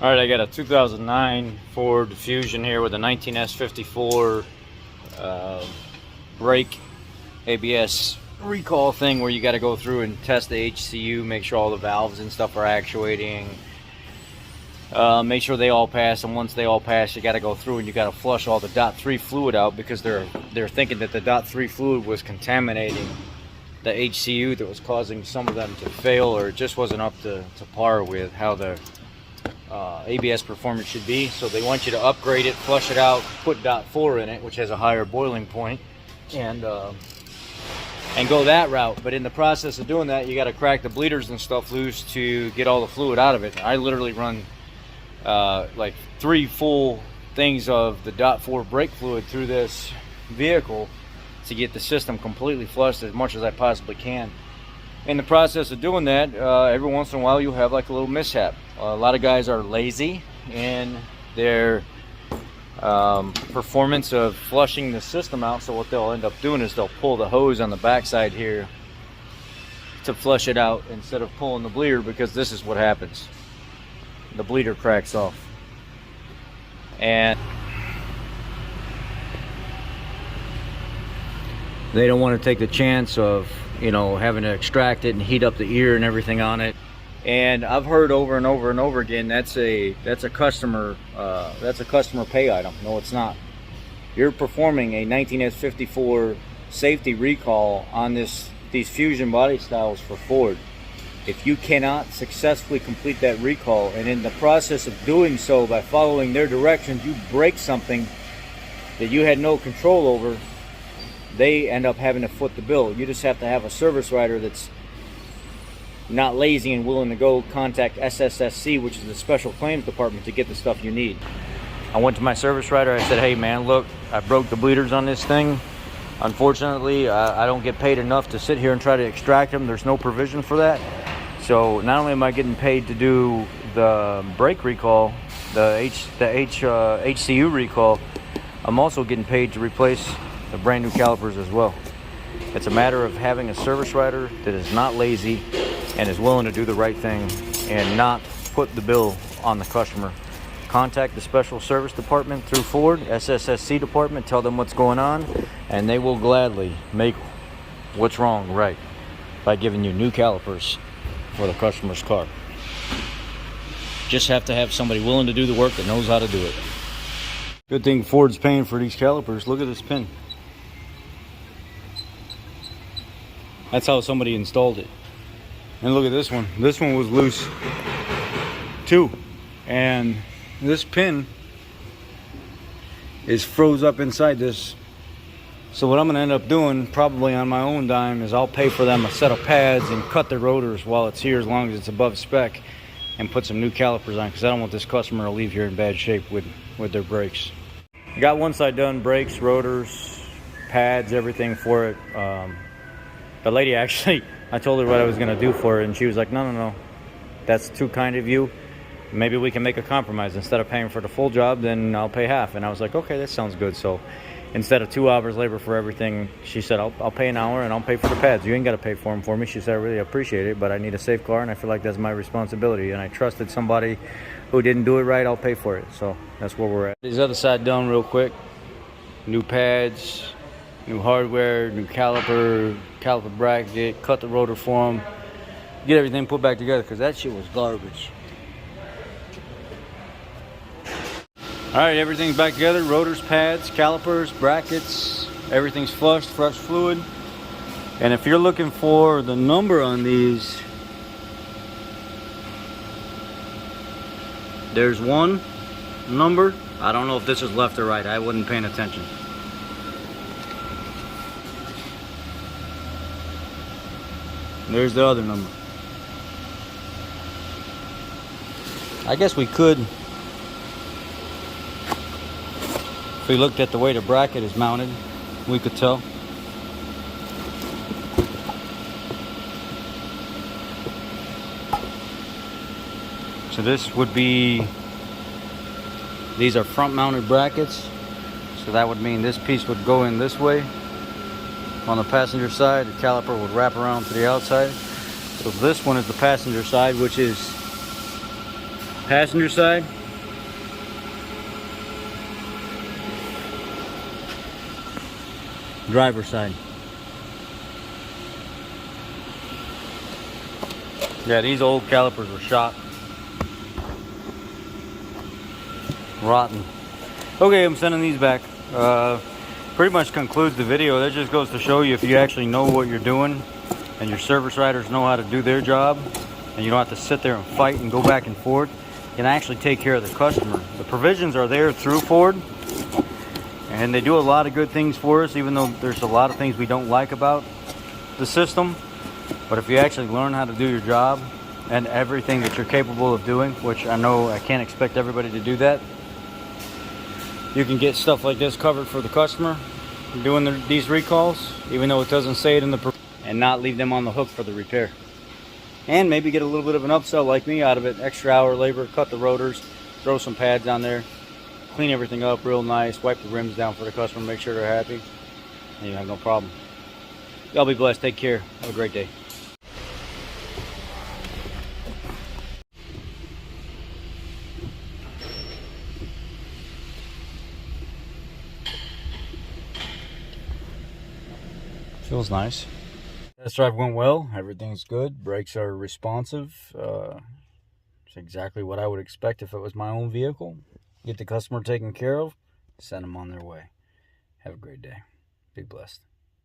All right, I got a 2009 Ford Fusion here with a 19S54 brake ABS recall thing where you got to go through and test the HCU, make sure all the valves and stuff are actuating, make sure they all pass, and once they all pass, you got to go through and you got to flush all the .3 fluid out because they're thinking that the .3 fluid was contaminating the HCU that was causing some of them to fail, or it just wasn't up to par with how the ABS performance should be. So they want you to upgrade it, flush it out, put .4 in it, which has a higher boiling point, and go that route. But in the process of doing that, you got to crack the bleeders and stuff loose to get all the fluid out of it. I literally run like 3 full things of the .4 brake fluid through this vehicle to get the system completely flushed as much as I possibly can. In the process of doing that, every once in a while you'll have like a little mishap. A lot of guys are lazy in their performance of flushing the system out, so what they'll end up doing is they'll pull the hose on the backside here to flush it out instead of pulling the bleeder, because this is what happens. The bleeder cracks off. And they don't want to take the chance of, you know, having to extract it and heat up the ear and everything on it. And I've heard over and over and over again, that's a customer pay item. No, it's not. You're performing a 19S54 safety recall on these Fusion body styles for Ford. If you cannot successfully complete that recall, and in the process of doing so, by following their directions, you break something that you had no control over, they end up having to foot the bill. You just have to have a service writer that's not lazy and willing to go contact SSSC, which is the special claims department, to get the stuff you need. I went to my service writer. I said, hey man, look, I broke the bleeders on this thing. Unfortunately, I don't get paid enough to sit here and try to extract them. There's no provision for that. So not only am I getting paid to do the brake recall, the HCU recall, I'm also getting paid to replace the brand new calipers as well. It's a matter of having a service writer that is not lazy and is willing to do the right thing and not put the bill on the customer. Contact the special service department through Ford, SSSC department, tell them what's going on, and they will gladly make what's wrong right by giving you new calipers for the customer's car. Just have to have somebody willing to do the work that knows how to do it. Good thing Ford's paying for these calipers. Look at this pin. That's how somebody installed it. And look at this one. This one was loose too. And this pin is froze up inside this. So what I'm gonna end up doing, probably on my own dime, is I'll pay for them a set of pads and cut the rotors while it's here, as long as it's above spec, and put some new calipers on, because I don't want this customer to leave here in bad shape with their brakes. I got one side done, brakes, rotors, pads, everything for it. The lady actually, I told her what I was going to do for it, and she was like, no, that's too kind of you. Maybe we can make a compromise. Instead of paying for the full job, then I'll pay half. And I was like, okay, that sounds good. So instead of 2 hours labor for everything, she said, I'll pay an hour and I'll pay for the pads. You ain't got to pay for them for me. She said, I really appreciate it, but I need a safe car, and I feel like that's my responsibility. And I trusted somebody who didn't do it right, I'll pay for it. So that's where we're at. This other side done real quick. New pads, new hardware, new caliper bracket, cut the rotor for them, get everything put back together, because that shit was garbage. Alright, everything's back together. Rotors, pads, calipers, brackets, everything's flushed, fresh fluid. And if you're looking for the number on these, there's one number. I don't know if this is left or right. I wasn't paying attention. There's the other number. I guess we could, if we looked at the way the bracket is mounted, we could tell. So this would be, these are front mounted brackets. So that would mean this piece would go in this way. On the passenger side, the caliper would wrap around to the outside. So this one is the passenger side, which is Passenger side. Driver side. Yeah, these old calipers were shot. Rotten. Okay, I'm sending these back. Pretty much concludes the video. That just goes to show you, if you actually know what you're doing and your service writers know how to do their job, and you don't have to sit there and fight and go back and forth, you can actually take care of the customer. The provisions are there through Ford, and they do a lot of good things for us, even though there's a lot of things we don't like about the system. But if you actually learn how to do your job and everything that you're capable of doing, which I know I can't expect everybody to do that, you can get stuff like this covered for the customer doing these recalls, even though it doesn't say it in the, and not leave them on the hook for the repair. And maybe get a little bit of an upsell like me out of it. Extra hour labor, cut the rotors, throw some pads on there, clean everything up real nice, wipe the rims down for the customer, make sure they're happy, and you have no problem. Y'all be blessed. Take care. Have a great day. Feels nice. Test drive went well. Everything's good. Brakes are responsive. It's exactly what I would expect if it was my own vehicle. Get the customer taken care of, send them on their way. Have a great day. Be blessed.